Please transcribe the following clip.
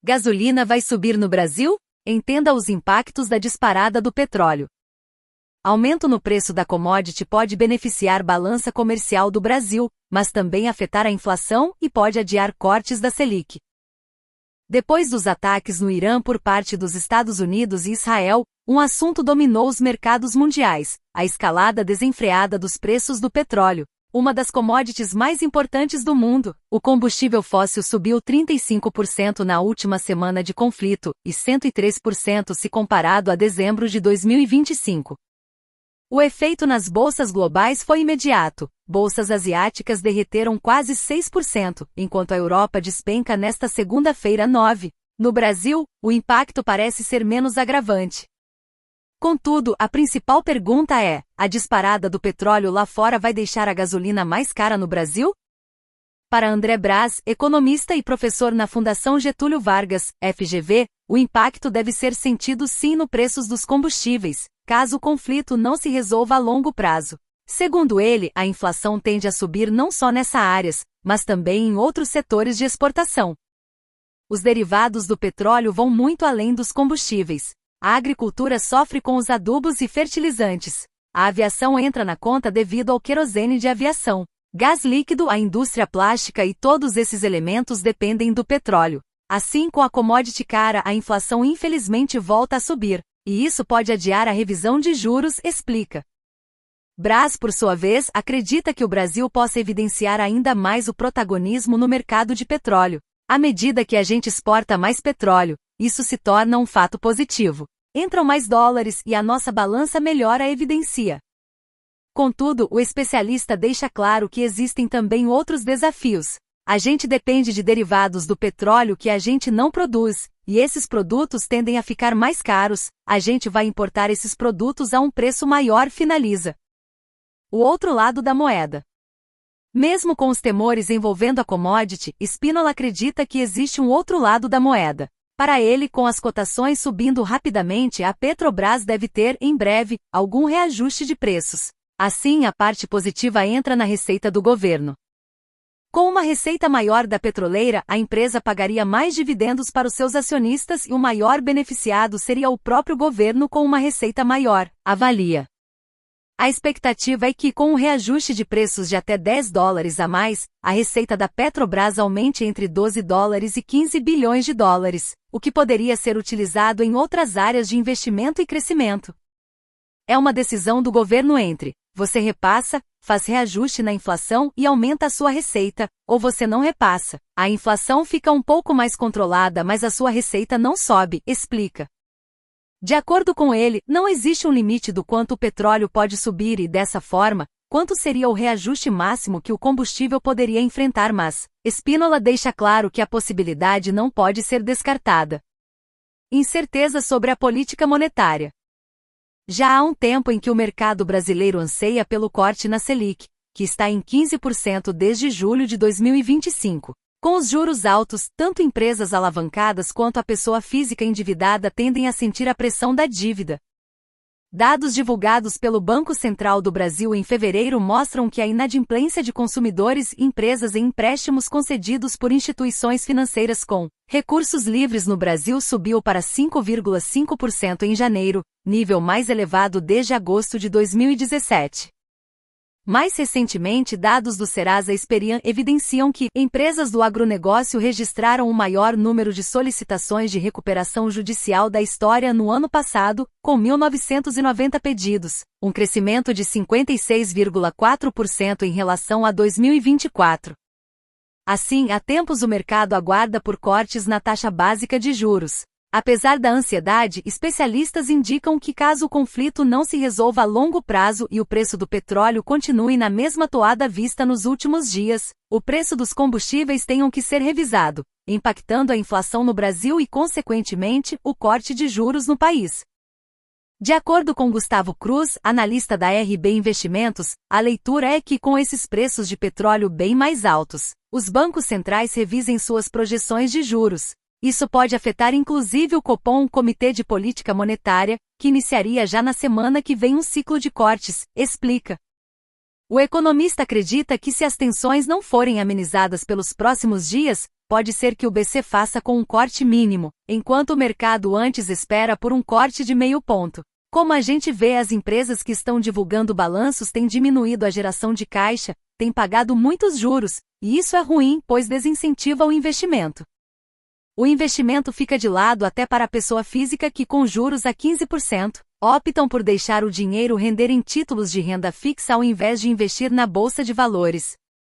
Gasolina vai subir no Brasil? Entenda os impactos da disparada do petróleo. Aumento no preço da commodity pode beneficiar a balança comercial do Brasil, mas também afetar a inflação e pode adiar cortes da Selic. Depois dos ataques no Irã por parte dos Estados Unidos e Israel, um assunto dominou os mercados mundiais: a escalada desenfreada dos preços do petróleo. Uma das commodities mais importantes do mundo, o combustível fóssil subiu 35% na última semana de conflito, e 103% se comparado a dezembro de 2025. O efeito nas bolsas globais foi imediato. Bolsas asiáticas derreteram quase 6%, enquanto a Europa despenca nesta segunda-feira 9. No Brasil, o impacto parece ser menos agravante. Contudo, a principal pergunta é: a disparada do petróleo lá fora vai deixar a gasolina mais cara no Brasil? Para André Braz, economista e professor na Fundação Getúlio Vargas, FGV, o impacto deve ser sentido sim no preços dos combustíveis, caso o conflito não se resolva a longo prazo. Segundo ele, a inflação tende a subir não só nessas áreas, mas também em outros setores de exportação. Os derivados do petróleo vão muito além dos combustíveis. A agricultura sofre com os adubos e fertilizantes. A aviação entra na conta devido ao querosene de aviação. Gás líquido, a indústria plástica e todos esses elementos dependem do petróleo. Assim, com a commodity cara, a inflação infelizmente volta a subir, e isso pode adiar a revisão de juros, explica. Braz, por sua vez, acredita que o Brasil possa evidenciar ainda mais o protagonismo no mercado de petróleo. À medida que a gente exporta mais petróleo, isso se torna um fato positivo. Entram mais dólares e a nossa balança melhora evidencia. Contudo, o especialista deixa claro que existem também outros desafios. A gente depende de derivados do petróleo que a gente não produz, e esses produtos tendem a ficar mais caros, a gente vai importar esses produtos a um preço maior, finaliza. O outro lado da moeda. Mesmo com os temores envolvendo a commodity, Spínola acredita que existe um outro lado da moeda. Para ele, com as cotações subindo rapidamente, a Petrobras deve ter, em breve, algum reajuste de preços. Assim, a parte positiva entra na receita do governo. Com uma receita maior da petroleira, a empresa pagaria mais dividendos para os seus acionistas e o maior beneficiado seria o próprio governo com uma receita maior, avalia. A expectativa é que, com um reajuste de preços de até $10 a mais, a receita da Petrobras aumente entre $12 e $15 bilhões, o que poderia ser utilizado em outras áreas de investimento e crescimento. É uma decisão do governo entre: você repassa, faz reajuste na inflação e aumenta a sua receita, ou você não repassa. A inflação fica um pouco mais controlada, mas a sua receita não sobe, explica. De acordo com ele, não existe um limite do quanto o petróleo pode subir e, dessa forma, quanto seria o reajuste máximo que o combustível poderia enfrentar, mas Spínola deixa claro que a possibilidade não pode ser descartada. Incerteza sobre a política monetária. Já há um tempo em que o mercado brasileiro anseia pelo corte na Selic, que está em 15% desde julho de 2025. Com os juros altos, tanto empresas alavancadas quanto a pessoa física endividada tendem a sentir a pressão da dívida. Dados divulgados pelo Banco Central do Brasil em fevereiro mostram que a inadimplência de consumidores e empresas em empréstimos concedidos por instituições financeiras com recursos livres no Brasil subiu para 5,5% em janeiro, nível mais elevado desde agosto de 2017. Mais recentemente, dados do Serasa Experian evidenciam que empresas do agronegócio registraram o maior número de solicitações de recuperação judicial da história no ano passado, com 1.990 pedidos, um crescimento de 56,4% em relação a 2024. Assim, há tempos o mercado aguarda por cortes na taxa básica de juros. Apesar da ansiedade, especialistas indicam que caso o conflito não se resolva a longo prazo e o preço do petróleo continue na mesma toada vista nos últimos dias, o preço dos combustíveis tenha que ser revisado, impactando a inflação no Brasil e, consequentemente, o corte de juros no país. De acordo com Gustavo Cruz, analista da RB Investimentos, a leitura é que, com esses preços de petróleo bem mais altos, os bancos centrais revisem suas projeções de juros. Isso pode afetar inclusive o Copom, Comitê de Política Monetária, que iniciaria já na semana que vem um ciclo de cortes, explica. O economista acredita que se as tensões não forem amenizadas pelos próximos dias, pode ser que o BC faça com um corte mínimo, enquanto o mercado antes espera por um corte de meio ponto. Como a gente vê, as empresas que estão divulgando balanços têm diminuído a geração de caixa, têm pagado muitos juros, e isso é ruim, pois desincentiva o investimento. O investimento fica de lado até para a pessoa física que, com juros a 15%, optam por deixar o dinheiro render em títulos de renda fixa ao invés de investir na bolsa de valores.